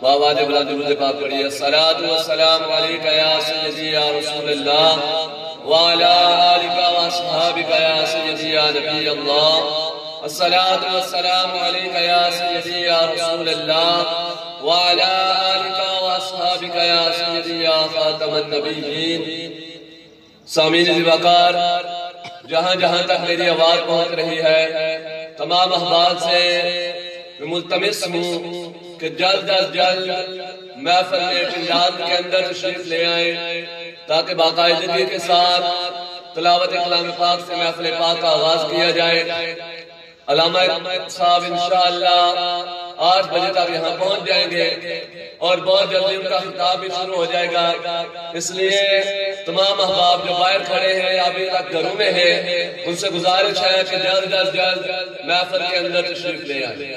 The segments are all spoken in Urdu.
باواجب درود پاک پڑھیے۔ الصلاۃ والسلام علیک یا سیدی یا رسول اللہ وعلی آلک واصحابک یا سیدی یا نبی اللہ۔ الصلاۃ والسلام علیک یا سیدی یا رسول اللہ وعلی آلک واصحابک یا سیدی یا خاتم النبیین۔ سامعین ذی وقار، جہاں جہاں تک میری آواز پہنچ رہی ہے، تمام احباب سے ملتمس ہوں کہ جلد از جلد محفل پنجاب کے اندر تشریف لے آئیں تاکہ باقاعدگی کے ساتھ تلاوت کلام پاک سے محفل پاک کا آغاز کیا جائے۔ علامہ صاحب انشاءاللہ 8 بجے تک یہاں پہنچ جائیں گے اور بہت جلدی ان کا خطاب بھی شروع ہو جائے گا۔ اس لیے تمام احباب جو باہر کھڑے ہیں یا ابھی تک گھروں میں ہیں، ان سے گزارش ہے کہ جلد از جلد محفل کے اندر تشریف لے آئیں۔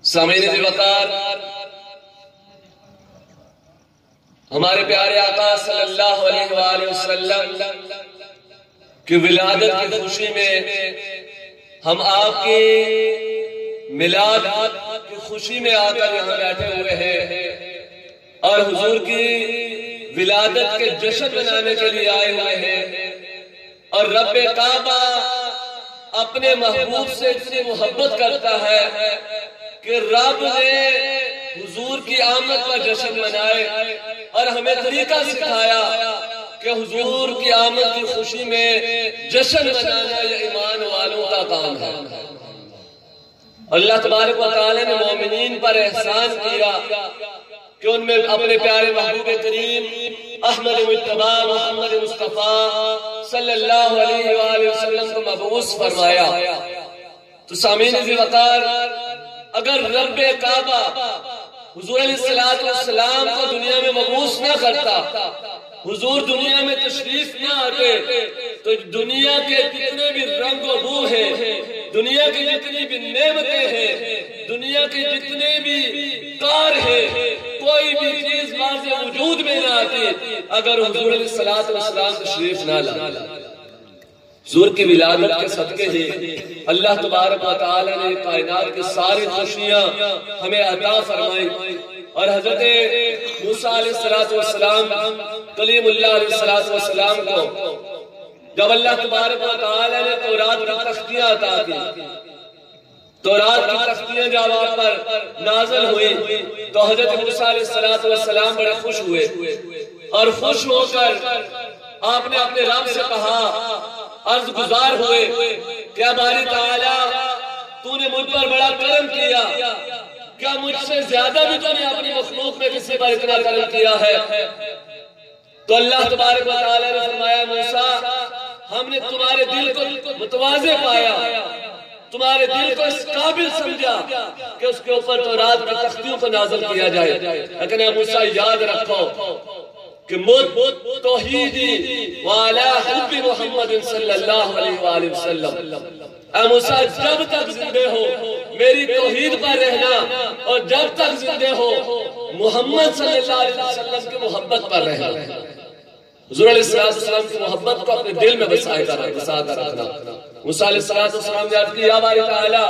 سامعین ذی وقار، ہمارے پیارے آقا صلی اللہ علیہ وآلہ وسلم کی ولادت کی خوشی میں ہم آپ کی میلاد کی خوشی میں آ کر یہاں بیٹھے ہوئے ہیں اور حضور کی ولادت کے جشن منانے کے لیے آئے ہوئے ہیں۔ اور رب کعبہ اپنے محبوب سے اتنی محبت کرتا ہے کہ رب نے حضور کی آمد کا جشن منائے اور ہمیں طریقہ سکھایا کہ حضور کی آمد کی خوشی میں جشن منانا یہ ایمان والوں کا کام ہے۔ اللہ تبارک و تعالی نے مومنین پر احسان کیا کہ ان میں اپنے پیارے محبوب کریم احمد مجتبی محمد مصطفیٰ صلی اللہ علیہ وآلہ وسلم کو مبعوث فرمایا۔ تو سامعین ذی وقار، اگر رب کعبہ حضور علیہ السلام کو دنیا میں مبعوث نہ کرتا، حضور دنیا میں تشریف نہ آتے، تو دنیا کے جتنے بھی رنگ و بو ہیں، دنیا کی جتنی بھی نعمتیں ہیں، دنیا کے جتنے بھی کار ہیں، کوئی بھی چیز واضح وجود میں نہ آتی اگر حضور علیہ السلام تشریف نہ لاتے۔ حضور کی ولادت کے صدقے ہی اللہ تبارک و تعالی نے کائنات کی ساری خوشیاں ہمیں عطا فرمائی۔ اور حضرت موسیٰ علیہ السلام کلیم اللہ علیہ السلام کو جب اللہ تبارک و تعالی نے تورات کی تختیاں عطا کی، تورات کی تختیاں جب آپ پر نازل ہوئی تو حضرت موسیٰ علیہ السلام بڑے خوش ہوئے اور خوش ہو کر آپ نے اپنے رب سے کہا، عرض گزار ہوئے کہ باری تعالیٰ تو نے مجھ پر بڑا کرم کیا، کیا مجھ سے زیادہ بھی تو نے اپنی مخلوق میں کسی پر اتنا کرم کیا ہے؟ تو اللہ تبارک و تعالیٰ نے فرمایا، موسیٰ ہم نے تمہارے دل کو متواضع پایا، تمہارے دل کو اس قابل سمجھا کہ اس کے اوپر تورات کی تختیوں کو نازل کیا جائے۔ لیکن اے موسیٰ یاد رکھو کہ مت توحیدی وعلی حب محمد صلی اللہ علیہ وآلہ وسلم، اے موسیٰ جب تک زندے ہو میری توحید پر رہنا اور جب تک زندے ہو محمد صلی اللہ علیہ وسلم کی محبت پر رہنا۔ حضور علیہ السلام کی محبت کو اپنے دل میں بسا کر رکھنا۔ موسیٰ علیہ السلام نے عرض کی، یا باری تعالیٰ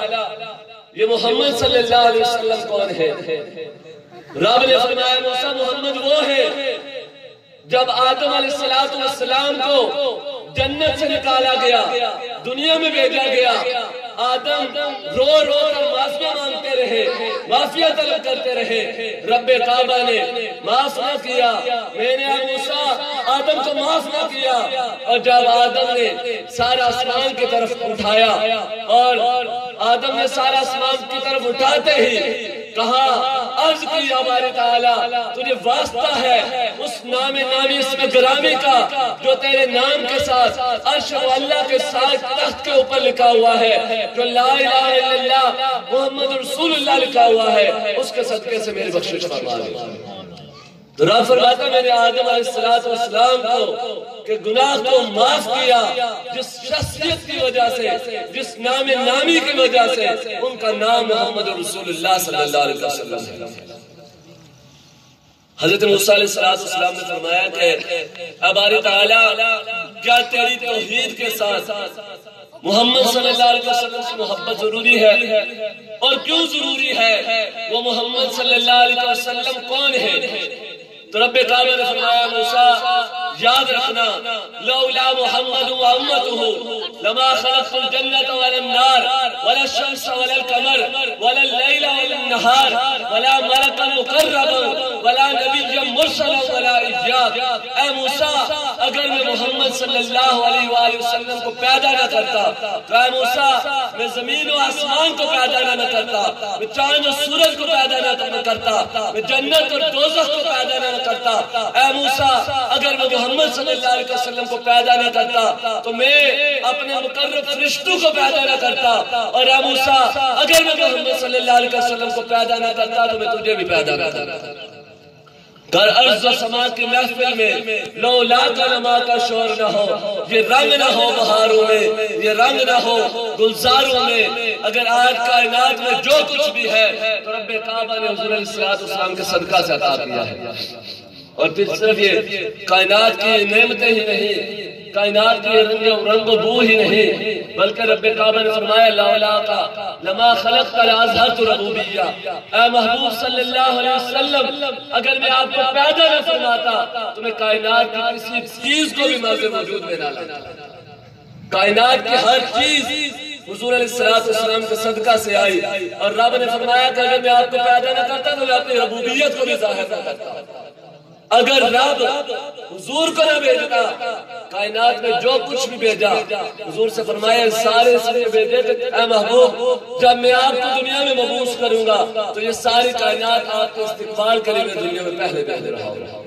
یہ محمد صلی اللہ علیہ وسلم کون ہے؟ رب نے فرمایا، موسیٰ محمد وہ ہے جب آدم علیہ السلام کو جنت سے نکالا گیا، دنیا میں بھیجا گیا، آدم رو رو کر معافیہ مانگتے رہے، معافیہ طلب کرتے رہے، رب کعبہ نے معاف نہ کیا۔ میں نے موسیٰ آدم کو معاف نہ کیا، اور جب آدم نے سارا آسمان کی طرف اٹھایا اور آدم نے سارا آسمان کی طرف اٹھاتے ہی کہا، عرض کی یا باری تعالیٰ تجھے واسطہ ہے اس نام نامی اسم گرامی کا جو تیرے نام کے ساتھ عرش و اللہ کے ساتھ تخت کے اوپر لکھا ہوا ہے، جو لا الہ الا اللہ محمد رسول اللہ لکھا ہوا ہے، اس کے صدقے سے میری بخشش فرما دے۔ تو رب فرماتا میں نے آدم علیہ السلام کو کہ گناہ کو معاف کیا جس شخصیت کی وجہ سے، جس نام نامی کی وجہ سے ان کا نام محمد رسول اللہ صلی اللہ علیہ وسلم ہے۔ حضرت موسیٰ علیہ السلام نے فرمایا کہ اے باری تعالیٰ کیا تیری توحید کے ساتھ محمد صلی اللہ علیہ وسلم سے محبت ضروری ہے، اور کیوں ضروری ہے؟ وہ محمد صلی اللہ علیہ وسلم کون ہے؟ تو رب کعبہ نے فرمایا موسیٰ یاد رکھنا، لولا محمد و امتہ لما خلقت الجنة ولا النار ولا الشمس ولا القمر ولا الليل ولا النهار ولا ملكا مقربا ولا نبيا مرسلا ولا اجاب۔ اے موسیٰ اگر میں محمد صلی اللہ علیہ وآلہ وسلم کو پیدا نہ کرتا تو اے موسیٰ میں زمین و آسمان کو پیدا نہ کرتا، میں چاند و سورج کو پیدا نہ کرتا، میں جنت اور دوزخ کو پیدا نہ کرتا۔ اے موسیٰ اگر میں محمد صلی اللہ علیہ وسلم کو پیدا نہ کرتا تو میں اپنے مقرب فرشتوں کو پیدا نہ کرتا، اور اے موسیٰ اگر میں محمد صلی اللہ علیہ وسلم کو پیدا نہ کرتا تو میں تجھے بھی پیدا نہ کرتا۔ گر ارض و سما کی محفل میں لولا کا نما کا شور نہ ہو، یہ رنگ نہ ہو بہاروں میں، یہ رنگ نہ ہو گلزاروں میں، اگر آج کائنات میں جو کچھ بھی ہے تو رب کعبہ نے حضور علیہ السلام کے صدقہ سے عطا کیا ہے۔ اور پھر صرف یہ کائنات کی نعمتیں ہی نہیں، کائنات کی رنگ و بو ہی نہیں، بلکہ رب کعبہ نے فرمایا لولا کا لما خلقت لازہرت ربوبیہ۔ اے محبوب صلی اللہ علیہ وسلم اگر میں آپ کو پیدا نہ فرماتا تو میں کائنات کی کسی چیز کو بھی ماضی وجود میں نہ لاتا۔ کائنات کی ہر چیز حضور علیہ السلام کے صدقہ سے آئی، اور رب نے فرمایا کہ اگر میں آپ کو پیدا نہ کرتا تو میں اپنی ربوبیت کو بھی ظاہر نہ کرتا۔ اگر رب حضور کو نہ بھیجتا، کائنات میں جو کچھ بھی بھیجا، حضور سے فرمایا سارے سارے بھیجے کہ اے محبوب جب میں آپ کو دنیا میں مبعوث کروں گا تو یہ ساری کائنات آپ کو استقبال کرے گا، دنیا میں پہلے رہا ہوگا۔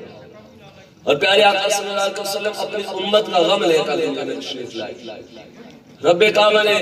اور پیارے آقا صلی اللہ علیہ وسلم اپنی امت کا غم لے کر دنیا میں تشریف لائے۔ رب کعبہ نے